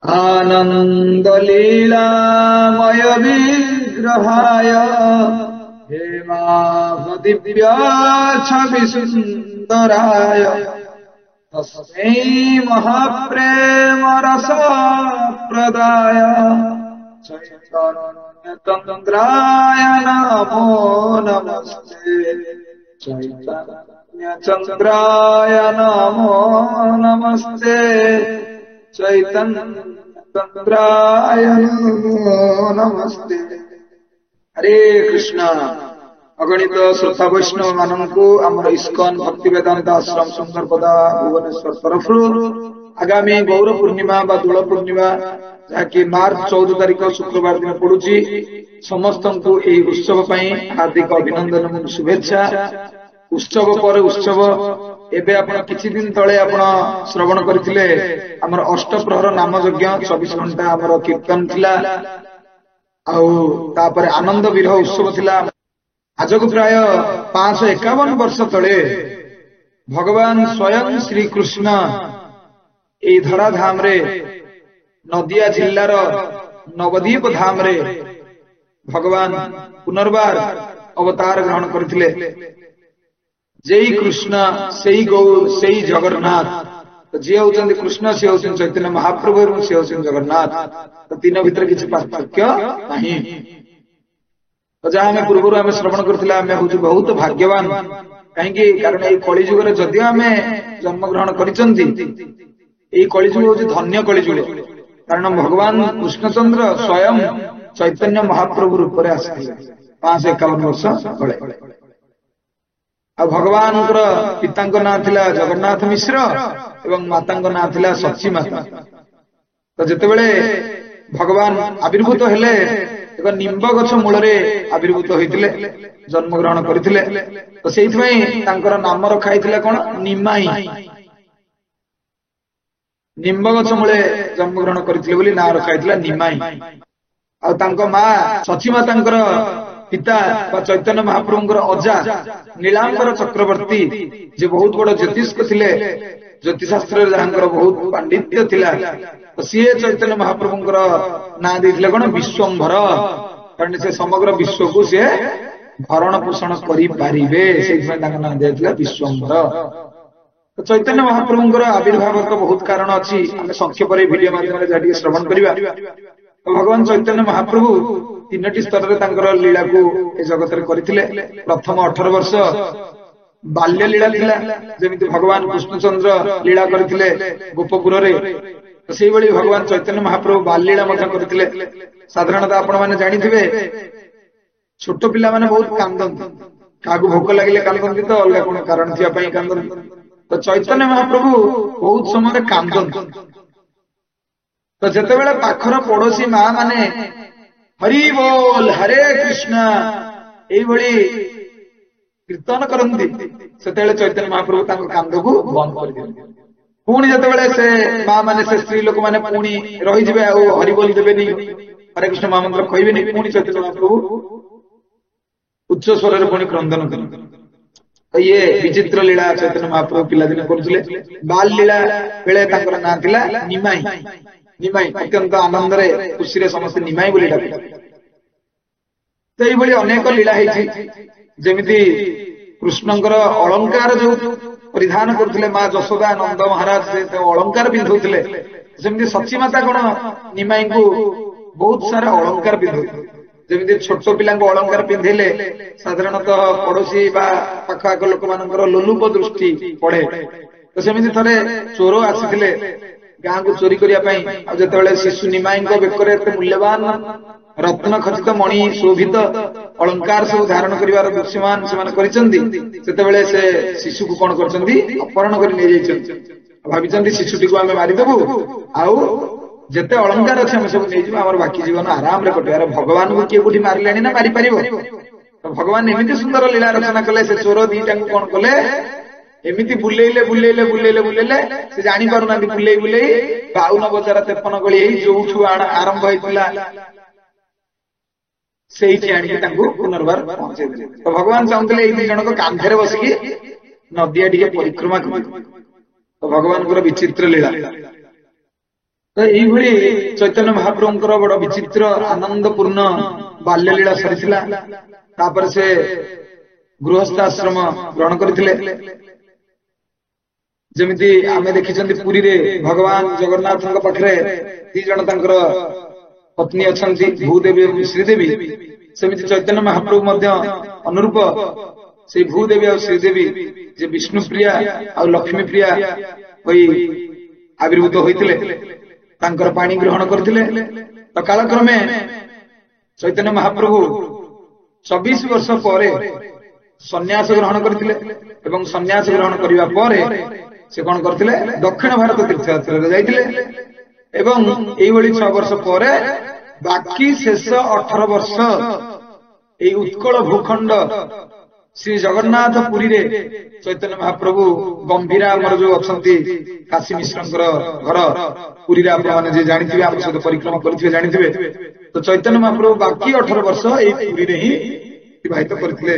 आनन्दलीलामय विग्रहाय हेमादिव्य छविसुन्दराय तस्मै महाप्रेम रस प्रदाय चैतन्यचन्द्राय नमो नमस्ते। चैतन्यचन्द्राय नमो नमस्ते। चैतन्यचन्द्राय नमो नमस्ते। हरे कृष्ण। अगणित श्रोता वैष्णव मानू आमर इस्कन भक्ति वेदांत आश्रम सुंदरपदा भुवनेश्वर तरफ आगामी गौर पूर्णिमा बा दोल पूर्णिमा जहाँकि मार्च 14 तारिख शुक्रवार दिन पड़ुची समस्त को यही उत्सव हार्दिक अभिनंदन और शुभेच्छा। उत्सव पर उत्सव एबे आपण किछि दिन तळे आपण श्रवण करथिले हमर अष्टप्रहर नाम यज्ञ 24 घंटा हमर कीर्तन थिला आउ तापर आनंद विरह उत्सव थिला। आज को प्राय 551 वर्ष तले भगवान स्वयं श्री कृष्ण ए धराधाम रे नदिया जिल्लार नवदीप धाम रे भगवान पुनर्बार अवतार ग्रहण करथिले। जय कृष्ण सेई गौर सेई जगन्नाथ जे होचंदी कृष्ण से होचंदी चैतन्य महाप्रभु और से होचंदी जगन्नाथ तो तीन भीतर किछि पार्थक्य नहीं। तो जहाँ आम पूर्व आम श्रवण करथिला आम हूँ बहुत भाग्यवान कहीं कारण ये कलिजुग जदि आम जन्म ग्रहण करिसंती ये कलिजुग हूँ धन्य कलिजुग कारण भगवान कृष्णचंद्र स्वयं चैतन्य महाप्रभु रूप में आसिथिले 551 वर्ष तले। आ भगवान पिता ना थिला जगन्नाथ मिश्र एवं माता ना थिला सची माता। तो जितेबले भगवान आविर्भूत हेले एक निम्ब गछ मूल आविर्भूत होते जन्म ग्रहण करथिले। तो से नाम रखाई कौन निमाई निम्ब गछ मूले जन्म ग्रहण करथिले बोली ना रखाई निमाई। आ माँ सची माता पिता चैतन्य महाप्रभुंर अजा नीलांबर चक्रवर्ती जे बहुत बड़ ज्योतिष्क थिले ज्योतिषशास्त्र जहां बहुत पांडित्य थिला तो सी चैतन्य महाप्रभुंर ना देथिले कोन विश्वंभर कारण से समग्र विश्व को सी भरण पोषण करि पारिबे सेहि ना देथिले विश्वंभर। तो चैतन्य महाप्रभुंर आविर्भाव तो बहुत कारण अछि हम संक्षेप वीडियो माध्यम रे श्रवण करिबा। तो भगवान चैतन्य महाप्रभु 3टी स्तर रे तांकर लीला को ए जगत रे करिथिले। प्रथम 18 वर्ष बाल्य लीला थिला जेमिति भगवान कृष्णचंद्र लीला करथिले गोपपुर रे तो सेहि बळी भगवान चैतन्य महाप्रभु बाल लीला मध्य करथिले। साधारणतः आपण माने जानिथिबे छोट पिला माने बहुत कांदंती कागु भोक लागिले कांदंती तो अलग कोन कारण थिया पई कांदंती। तो चैतन्य महाप्रभु बहुत समय कांदंती तो जेतेबेले पाखर पड़ोसी माँ माने हरि बोल हरे कृष्ण एभली कीर्तन करती से चैतन्य महाप्रभु कांद को बंद कर दिया। पुणी जितेबाला से माँ मैंने से स्त्री लोक मैंने पुणी रही हरि बोल देवेनि हरे कृष्ण महामंत्र कहबेनि पुणी चैतन्य महाप्रभु उच्च स्वर पुणी क्रंदन कर। तो ये विचित्र लीला चैतन्य महाप्रभु पिलादिन करुले। बाल लीला बेले ना थिला निमाई निमाई अत्यंत आनंद रे खुशी रे समस्त निमाई बोली डाके। तो ये अनेक लीला जमिति कृष्णंकर अलंकार जो परिधान करथिले माँ जशोदा नंद महाराज से अलंकार पिंधुथिले सेमति सची माता कोन निमाई को बहुत सारा अलंकार पिंधुथिले। जमिति छोट पिला को अलंकार पिंधेले साधारणतः पड़ोसी बा पाखआख लोक मानकर लोलुप दृष्टि पड़े। तो सेमति थरे चोर आसीथिले गाँ को चोरी करने जिते शिशु निमाई बेकर मूल्यवान रत्न खचित मणि शोभित अलंकार सब धारण कर दृश्यमान से शिशु को कौन अपहरण कर भाई शिशुटी को आम मारिदेबू आउ जिते अलंकार अच्छे आम सब नहीं आम बाकी जीवन आराम रे कटे। भगवान को किए कौटी मारे ना मारी पार। तो भगवान एमती सुंदर लीला रचना कले से चोर दीटा कौन कले एमिति बुलेइले बुलेइले बुलेइले बुलेइले से जानि पारु ना बुलेइ बुलेइ 52 बजार 53 गली जोठु आरंभ होइतिला सेही आनिके तांको पुनर्बार पहुंचे दिले। तो भगवान चाहूले एई दी जनक कांधेरे बसिकी नदिया टिके परिक्रमा करिबे। तो भगवान को विचित्र लीला ତ ଏଇଭଳି ଚୈତନ୍ୟ ମହାପ୍ରଭୁଙ୍କର ବଡ ବିଚିତ୍ର ଆନନ୍ଦପୂର୍ଣ୍ଣ ବାଲ୍ୟଲୀଳା ସରିଥିଲା। ତାପରେ ସେ ଗୃହସ୍ଥାଶ୍ରମ ଗ୍ରହଣ କରିଥିଲେ। ଯେମିତି ଆମେ ଦେଖିଛନ୍ତି ପୁରୀରେ ଭଗବାନ ଜଗନ୍ନାଥଙ୍କ ପାଖରେ ଦି ଜଣ ତାଙ୍କର ପତ୍ନୀ ଅଛନ୍ତି, ଭୂଦେବୀ ଏବଂ ଶ୍ରୀଦେବୀ। ସେମିତି ଚୈତନ୍ୟ ମହାପ୍ରଭୁ ମଧ୍ୟ ଅନୁରୂପ ସେଇ ଭୂଦେବୀ ଆଉ ଶ୍ରୀଦେବୀ ଯେ ବିଷ୍ଣୁ ପ୍ରିୟା ଆଉ ଲକ୍ଷ୍ମୀ ପ୍ରିୟା ହୋଇ ଆବିର୍ଭୂତ ହୋଇଥିଲେ, ତାଙ୍କର ପାଣି ଗ୍ରହଣ କରିଥିଲେ। ତ କାଳକ୍ରମେ ଚୈତନ୍ୟ ମହାପ୍ରଭୁ 24 ବର୍ଷ ପରେ ସନ୍ନ୍ୟାସ ଗ୍ରହଣ କରିଥିଲେ ଏବଂ ସନ୍ନ୍ୟାସ ଗ୍ରହଣ କରିବା ପରେ ସେ କଣ କରିଥିଲେ, ଦକ୍ଷିଣ ଭାରତ ତୀର୍ଥଯାତ୍ରାରେ ଯାଇଥିଲେ ଏବଂ ଏଇଭଳି 6 ବର୍ଷ ପରେ ବାକି ଶେଷ 18 ବର୍ଷ ଏଇ ଉତ୍କଳ ଭୂଖଣ୍ଡ ଶ୍ରୀ ଜଗନ୍ନାଥ ପୁରୀରେ ଚୈତନ୍ୟ ମହାପ୍ରଭୁ ଗମ୍ଭୀରା ଆମର ଯୋଉ ଅଛନ୍ତି କାଶୀ ମିଶ୍ରଙ୍କର ଘର ପୁରୀରେ, ଆପଣମାନେ ଯିଏ ଜାଣିଥିବେ, ଆମ ସହିତ ପରିକ୍ରମା କରିଥିବେ ଜାଣିଥିବେ। ତ ଚୈତନ୍ୟ ମହାପ୍ରଭୁ ବାକି 18 ବର୍ଷ ଏଇ ପୁରୀରେ ହିଁ ଅତିବାହିତ କରିଥିଲେ।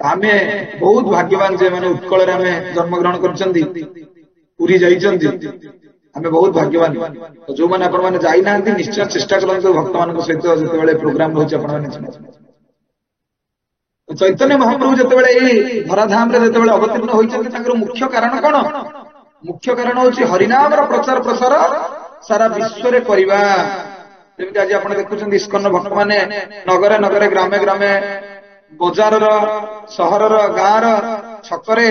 ଆମେ ବହୁତ ଭାଗ୍ୟବାନ ଯେ ମାନେ ଉତ୍କଳରେ ଆମେ ଜନ୍ମଗ୍ରହଣ କରିଛନ୍ତି, ପୁରୀ ଯାଇଛନ୍ତି, ଆମେ ବହୁତ ଭାଗ୍ୟବାନ। ଯୋଉମାନେ ଆପଣମାନେ ଯାଇନାହାନ୍ତି ନିଶ୍ଚୟ ଚେଷ୍ଟା କରନ୍ତୁ ଭକ୍ତମାନଙ୍କ ସହିତ ଯେତେବେଳେ ପ୍ରୋଗ୍ରାମ ରହୁଛି ଆପଣମାନେ ଯିବେ। ଚୈତନ୍ୟ ମହାପ୍ରଭୁ ଯେତେବେଳେ ଏଇ ଧରାଧାମରେ ଯେତେବେଳେ ଅବତୀର୍ଣ୍ଣ ହୋଇଛନ୍ତି, ତାଙ୍କର ମୁଖ୍ୟ କାରଣ କଣ? ମୁଖ୍ୟ କାରଣ ହଉଛି ହରିନାମର ପ୍ରଚାର ପ୍ରସାର ସାରା ବିଶ୍ୱରେ କରିବା। ଯେମିତି ଆଜି ଆପଣ ଦେଖୁଛନ୍ତି ଇସ୍କନ ଭକ୍ତମାନେ ନଗରେ ନଗରେ ଗ୍ରାମେ ଗ୍ରାମେ ବଜାରର ସହରର ଗାଁର ଛକରେ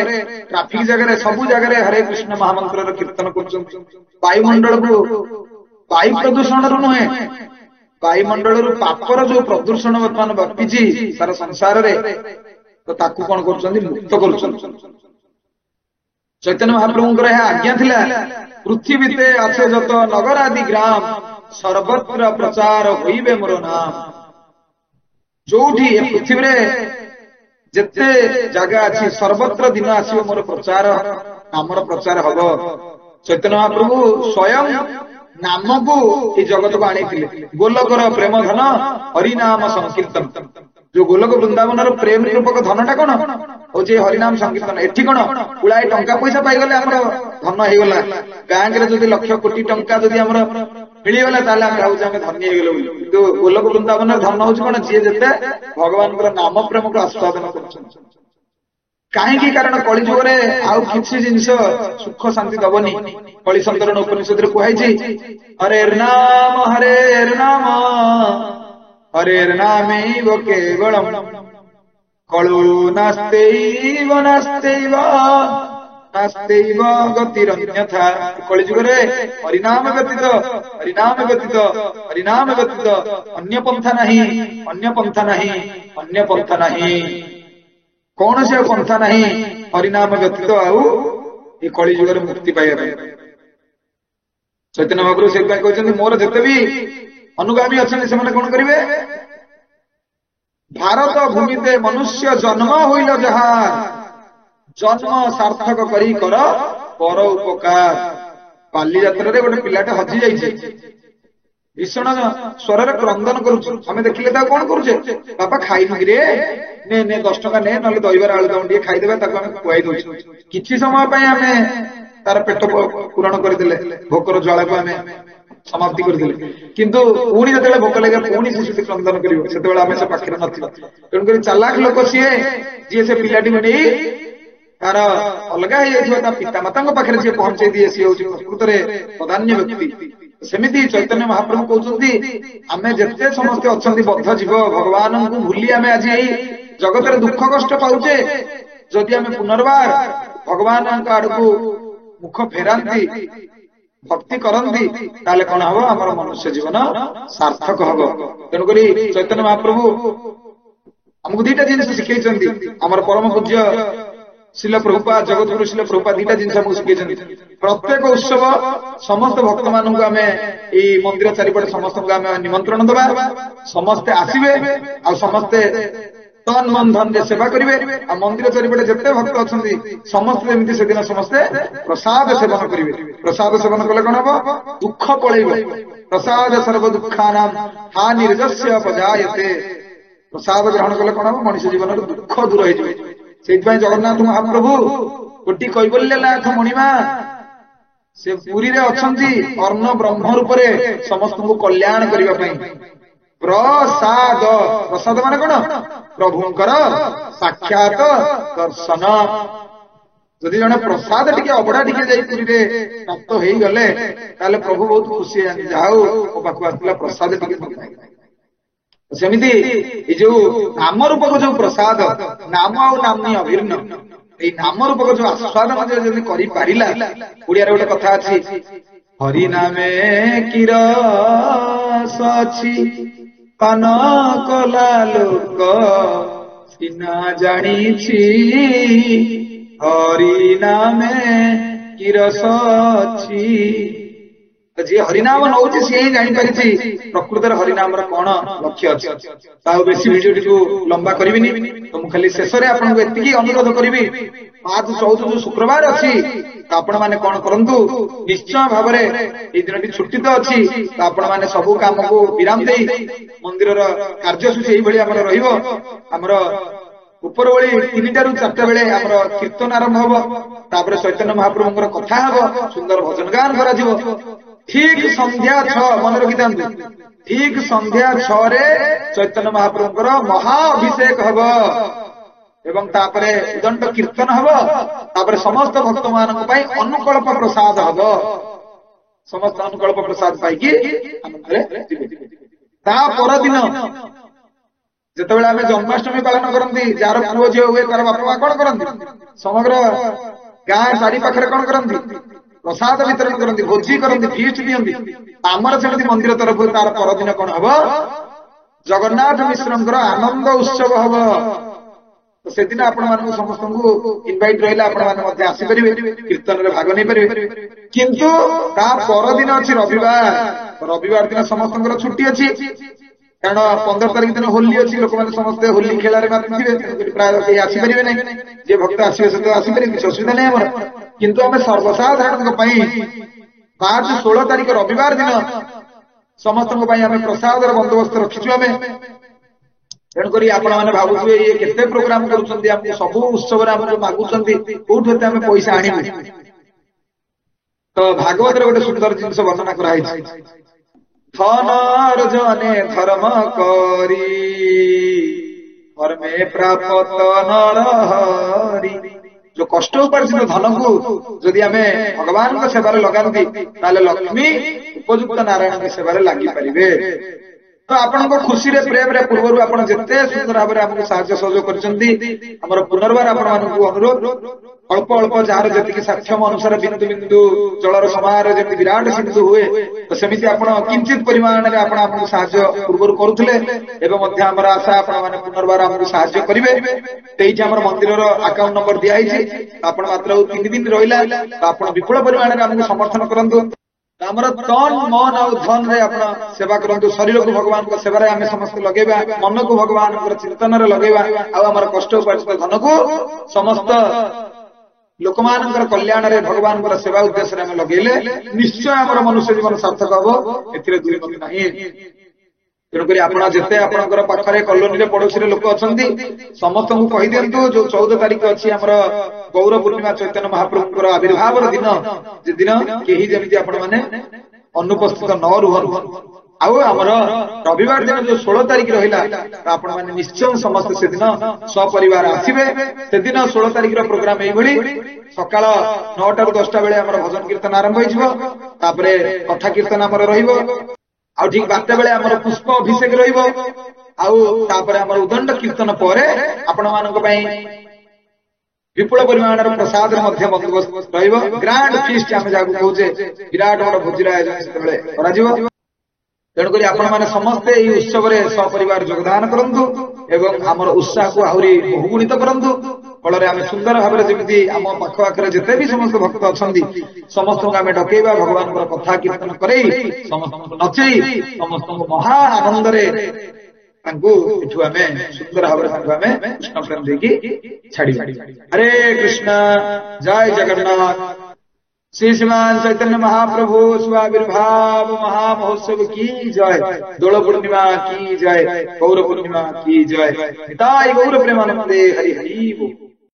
ଟ୍ରାଫିକ ଜାଗାରେ ସବୁ ଜାଗାରେ ହରେ କୃଷ୍ଣ ମହାମନ୍ତ୍ରର କୀର୍ତ୍ତନ କରୁଛନ୍ତି। ବାୟୁମଣ୍ଡଳକୁ ବାୟୁ ପ୍ରଦୂଷଣରୁ ନୁହେଁ, ବାୟୁମଣ୍ଡଳରୁ ପାପର ଯୋଉ ପ୍ରଦୂଷଣ ବର୍ତ୍ତମାନ ବ୍ୟାପିଛି ସାରା ସଂସାରରେ, ତ ତାକୁ କଣ କରୁଛନ୍ତି, ମୁକ୍ତ କରୁଛନ୍ତି। ଚୈତନ୍ୟ ମହାପ୍ରଭୁଙ୍କର ଏହା ଆଜ୍ଞା ଥିଲା, ପୃଥିବୀତେ আছে যত নগর আদি গ্রাম সর্বত্র প্রচার হইবে মোর নাম। ଯୋଉଠି ଏ ପୃଥିବୀରେ ଯେତେ ଜାଗା ଅଛି ସର୍ବତ୍ର ଦିନ ଆସିବ ମୋର ପ୍ରଚାର, ନାମର ପ୍ରଚାର ହବ। ଚୈତନ୍ୟ ମହାପ୍ରଭୁ ସ୍ୱୟଂ ନାମକୁ এই ଜଗତକୁ ଆଣିଥିଲେ। ଗୋଲକର ପ୍ରେମ ଧନ ହରିନାମ ସଂକୀର୍ତ୍ତନ। ଯୋଉ ଗୋଲକ ବୃନ୍ଦାବନର ପ୍ରେମ ରୂପକ ଧନଟା କଣ ହଉଛି ହରିନାମ ସଂକୀର୍ତ୍ତନ। ଏଠି କଣ ପୁଳାଏ ଟଙ୍କା ପଇସା ପାଇଗଲେ ଆମର ଧନ ହେଇଗଲା। ବ୍ୟାଙ୍କରେ ଯଦି ଲକ୍ଷ କୋଟି ଟଙ୍କା ଯଦି ଆମର ମିଳିଗଲା ତାହେଲେ ଆମେ ଭାବୁଛୁ ଆମେ ଧନୀ ହେଇଗଲୁ। କିନ୍ତୁ ଗୋଲକ ବୃନ୍ଦାବନର ଧନ ହଉଛି କଣ, ଯିଏ ଯେତେ ଭଗବାନଙ୍କର ନାମ ପ୍ରେମକୁ ଆସ୍ୱାଦନ କରୁଛନ୍ତି। କାହିଁକି? କାରଣ କଳି ଯୁଗରେ ଆଉ କିଛି ଜିନିଷ ସୁଖ ଶାନ୍ତି ଦବନି। କଳି ସନ୍ତରଣ ଉପନିଷଦରେ କୁହାଯାଇଛି, ହରେର୍ ନାମ ହରେର୍ ନାମ ହରେର୍ ନାମୈବ କେବଳମ୍ କଳୁ ନାସ୍ତୈବ ନାସ୍ତୈବ ନାସ୍ତୈବ ଗତିରନ୍ୟଥା। କଳି ଯୁଗରେ ହରିନାମ ବ୍ୟତୀତ ହରିନାମ ବ୍ୟତୀତ ହରିନାମ ବ୍ୟତୀତ ଅନ୍ୟ ପନ୍ଥା ନାହିଁ, ଅନ୍ୟ ପନ୍ଥା ନାହିଁ, ଅନ୍ୟ ପନ୍ଥା ନାହିଁ। କୌଣସି ଆଉ ପନ୍ଥା ନାହିଁ ହରିନାମ ବ୍ୟତୀତ ଆଉ ଏ କଳି ଯୁଗରେ ମୁକ୍ତି ପାଇବା ପାଇଁ। ଚୈତନ୍ୟ ମହାପ୍ରଭୁ ସେଥିପାଇଁ କହିଛନ୍ତି, ମୋର ଯେତେ ବି ଅନୁଗାମୀ ଅଛନ୍ତି ସେମାନେ କଣ କରିବେ, ଭାରତ ଭୂମିତେ ମନୁଷ୍ୟ ଜନ୍ମ ହୋଇଲ ଯାହା ଜନ୍ମ ସାର୍ଥକ କରି କର ପର ଉପକାର। ବାଲିଯାତ୍ରାରେ ଗୋଟେ ପିଲାଟା ହଜି ଯାଇଛି, ଭୀଷଣ ସ୍ୱରରେ କ୍ରନ୍ଦନ କରୁଛୁ। ଆମେ ଦେଖିଲେ ତାକୁ କଣ କରୁଛେ, ବାପା ଖାଇନୁ କିରେ, ନେ ନେ 10 ଟଙ୍କା ନେ, ନହେଲେ ଦହିବରା ଆଳୁଦମ ଟିକେ ଖାଇଦେବେ, ତାକୁ ଆମେ ଖୁଆଇ ଦଉଛୁ। କିଛି ସମୟ ପାଇଁ ଆମେ ତାର ପେଟ ପୂରଣ କରିଦେଲେ, ଭୋକର ଜ୍ୱାଳାକୁ ଆମେ ସମାପ୍ତି କରିଦେଲେ। କିନ୍ତୁ ପୁଣି ଯେତେବେଳେ ଭୋକ ଲାଗେ ପୁଣି ଶିଶୁଟି କ୍ରନ୍ଦନ କରିବ, ସେତେବେଳେ ଆମେ ସେ ପାଖରେ ନଥିବା। ତେଣୁକରି ଚାଲାକ ଲୋକ ସିଏ, ଯିଏ ସେ ପିଲାଟିକୁ ନେଇ ତାର ଅଲଗା ହେଇଯାଇଥିବା ତା ପିତାମାତାଙ୍କ ପାଖରେ ଯିଏ ପହଞ୍ଚେଇ ଦିଏ, ସିଏ ହଉଛି ପ୍ରକୃତରେ ପ୍ରଧାନ୍ୟ ବ୍ୟକ୍ତି। ସେମିତି ଚୈତନ୍ୟ ମହାପ୍ରଭୁ କହୁଛନ୍ତି, ଆମେ ଯେତେ ସମସ୍ତେ ଅଛନ୍ତି ବଦ୍ଧ ଜୀବ, ଭଗବାନଙ୍କୁ ଭୁଲି ଆମେ ଆଜି ଏଇ ଜଗତରେ ଦୁଃଖ କଷ୍ଟ ପାଉଛେ। ଯଦି ଆମେ ପୁନର୍ବାର ଭଗବାନଙ୍କ ଆଡକୁ ମୁଖ ଫେରାନ୍ତି, ଭକ୍ତି କରନ୍ତି, ତାହେଲେ କଣ ହବ, ଆମର ମନୁଷ୍ୟ ଜୀବନ ସାର୍ଥକ ହବ। ତେଣୁକରି ଚୈତନ୍ୟ ମହାପ୍ରଭୁ ଆମକୁ ଦିଟା ଜିନିଷ ଶିଖେଇଛନ୍ତି। ଆମର ପରମ ପୂଜ୍ୟ ଶିଲ ପ୍ରଭୁପାଦ, ଜଗତଗୁରୁ ଶିଲ ପ୍ରଭୁପାଦ ଦିଟା ଜିନିଷ ଆମକୁ ଶିଖେଇଛନ୍ତି। ପ୍ରତ୍ୟେକ ଉତ୍ସବ ସମସ୍ତ ଭକ୍ତ ମାନଙ୍କୁ ଆମେ ଏଇ ମନ୍ଦିର ଚାରିପଟେ ସମସ୍ତଙ୍କୁ ଆମେ ନିମନ୍ତ୍ରଣ ଦେବା, ସମସ୍ତେ ଆସିବେ ଆଉ ସମସ୍ତେ ତନ୍ ମନ ଧନରେ ସେବା କରିବେ। ଆଉ ମନ୍ଦିର ଚାରିପଟେ ଯେତେ ଭକ୍ତ ଅଛନ୍ତି ସମସ୍ତେ ଯେମିତି ସେଦିନ ସମସ୍ତେ ପ୍ରସାଦ ସେବନ କରିବେ। ପ୍ରସାଦ ସେବନ କଲେ କଣ ହବ, ଦୁଃଖ ପଳେଇବ। ପ୍ରସାଦ ସର୍ବ ଦୁଃଖାନାଂ ହାନିର୍ଯସ୍ୟ ପଜାୟତେ। ପ୍ରସାଦ ଗ୍ରହଣ କଲେ କଣ ହବ, ମଣିଷ ଜୀବନର ଦୁଃଖ ଦୂର ହେଇଯିବ। ସେଇଥିପାଇଁ ଜଗନ୍ନାଥ ମହାପ୍ରଭୁ କୋଟି କୈବଲ୍ୟନାଥ ମଣିମା से पुरी रे अछंती अर्ण ब्रह्म रूपरे समस्त को कल्याण करिवा पई प्रसाद प्रसाद माने कोन प्रभुंकर साक्षात दर्शन जदि जने प्रसाद टिके अबडा टिके जाई पुरी रे प्राप्त हेई गले ताले प्रभु बहुत खुशी जाऊ ओ पाखु आस्तिला प्रसाद टिके सेमिति ए जो नाम रूप को जो प्रसाद नाम और नामनी अभिन्न ए नाम रूप को जो आस्वादन जदि करि पारिला ओडिया रे गोटे कथा अछि हरि नामे किरस अछि पान कला लोक सिना जानिछि हरि नामे किरस अछि जी हरिनाम नौछि से ही जानि परिछि प्रकृत रे हरिनाम रा कोन लक्ष्य अछि ताऊ बेसी वीडियो टिकु लंबा करबिनी तो मु खाली शेष रे आपन को एतिकी अनुरोध करबी आज 14 जो शुक्रवार अछि त आपण माने कोन करंतु निश्चय भाबरे ए दिनटी छुट्टी तो अछि त आपण माने सब काम को विराम देई मंदिर रा कार्यसूची एई भली हमर रहिबो हमर ऊपर ओली 3टा रु 4टा बेले हमर कीर्तन आरंभ हबो तापर चैतन्य महाप्रभुंकर कथा हबो सुंदर भजन गान करा जिवो ठीक संध्या 6 मन रखितांतु ठीक संध्या 6 रे चैतन्य महाप्रभुंकर महाअभिषेक हबो एवं तापरे उदंड कीर्तन हबो तापरे समस्त भक्त मानक पई अनुकल्प प्रसाद हबो समस्त अनुकल्प प्रसाद पाई कि आनंद रे जिवे ता पर दिन जेतेबेले आमे जन्माष्टमी पालन करंती जार पुओ जे हुए तार बापा मा कोन करंती समग्र गाय साड़ी पाखरे कोन करंती प्रसाद वितरण करंती भोजी करंती फीस्ट दियंती आमर सेमति मंदिर तरफ तार पर दिन कोन हबो जगन्नाथ मिश्रंकर आनंद उत्सव हबो तो से दिन आपण मानक समस्त को इनवाइट रहिला आपण माने मध्ये आसी परिबे कीर्तन रे भाग नै परिबे किंतु ता पर दिन अछि रविवार दिन समस्तंकर छुट्टी अछि कारण 15 तारिख दिन होली अछि लोक माने समस्त होली खेलारे मातिथिबे प्राय के आसी परिबे नै जे भक्त आसीबे से तो आसी परिबे असुविधा नै हमर किंतु हमें सर्वसाधारण को पई 5 16 तारिख रविवार दिन समस्त को पई हमें प्रसाद र बंदोबस्त रखिछु हमें तेन करी आपण माने भाबुथुबे ये केते प्रोग्राम करूछंती हमको सब उत्सव रे हमको मागुछंती कोठते हमें पैसा आनिबे तो भागवत रे गोटे सुंदर जिंस वर्णना करा हिछि धनर जने धर्म करी धर्मे प्राप्त नरहरि जो कष्ट उपार्जित धन को जदि आमे भगवान को सेवा रे लगांती ताले लक्ष्मी उपयुक्त नारायण के सेवा रे लागि परिबे तो आपण को खुशी रे प्रेम रे पूर्वरु आपण जते सुंदर भाबरे हमको सहायता सहयोग करचंती हमर पुनर्बार आपण मानक अनुरोध अल्प अल्प जार जति कि सक्षम अनुसार बिंदु बिंदु जलर समार जति विराट सिंधु हुए तो सेमिति आपण किंचित परिमाण रे आपण हमको सहायता पूर्वरु करूथले एवं मध्य हमर आशा आपण माने पुनर्बार हमको सहायता करिवे तेई हमर मंदिर रो अकाउंट नंबर दिया हिछि आपण मात्र 3 दिन रहिला तो आपण विपुल परिमाण रे हमको समर्थन करंतु हमर तन मन और धन रे अपना सेवा करंतु शरीर को भगवान को सेवा रे हमें समस्त लगेबा मन को भगवान को चिंतन रे लगेबा आ हमर कष्ट उपार्जित धन को समस्त लोकमानकर कल्याण रे भगवान को सेवा उद्देश्य रे हमें लगेले निश्चय हमर मनुष्य जीवन सार्थक हबो एथिरे दुई मत नाही तेणु करी आपण जेते आपणकर पाखरे कॉलोनी रे पड़ोसी रे लोक अछंती समस्त को कहि देंतु जो 14 तारिख अछि हमर गौर पूर्णिमा चैतन्य महाप्रभुंकर आविर्भाव दिन जे दिन केही जेमिति आपण माने अनुपस्थित न रुहन आउ हमर रविवार दिन जो 16 तारिख रहिला आपण माने निश्चय समस्त से दिन सपरिवार आसीबे से दिन 16 तारिख रो प्रोग्राम एई भली सकाळ 9 टा रु 10 टा बेले हमर भजन कीर्तन आरंभ होई जिवो तापरे कथा कीर्तन हमर रहिबो आ ठीक 12 बेले हमर पुष्प अभिषेक रहिबो आउ तापरे हमर उदंड कीर्तन परे आपण मानक पई विपुल परिमाण प्रसाद मध्य बंदोबस्त रहिबो ग्रांड फीस्ट हम जागु कहूचे विराट बड़ भोजिर आयोजन से बेले करा जिवो तेणु करी आपण माने समस्ते एई उत्सव रे सपरिवार योगदान करंतु एवं हमर उत्साह को आहुरी बहुगुणित करंतु फଳରେ ଆମେ ସୁନ୍ଦର ଭାବରେ ଯେମିତି ଆମ ପାଖ ଆଖରେ ଯେତେ ବି ସମସ୍ତ ଭକ୍ତ ଅଛନ୍ତି ସମସ୍ତଙ୍କୁ ଆମେ ଡକେଇବା ଭଗବାନଙ୍କର କଥା କୀର୍ତ୍ତନ କରେଇ ସମସ୍ତଙ୍କୁ ନଚେଇ ସମସ୍ତଙ୍କୁ ମହା ଆନନ୍ଦରେ ତାଙ୍କୁ ଏଠୁ ଆମେ ସୁନ୍ଦର ଭାବରେ ତାଙ୍କୁ ଆମେ କୃଷ୍ଣ ପ୍ରେମ ଦେଇକି ଛାଡ଼ିବା। ହରେ କୃଷ୍ଣ ଜୟ ଜଗନ୍ନାଥ। श्री श्रीमान चैतन्य महाप्रभु स्वाविर्भाव महामहोत्सव की जय। दोल पूर्णिमा की जय। गौर पूर्णिमा की जय। निताय गौर प्रेमानंदे हरि हरि बोल।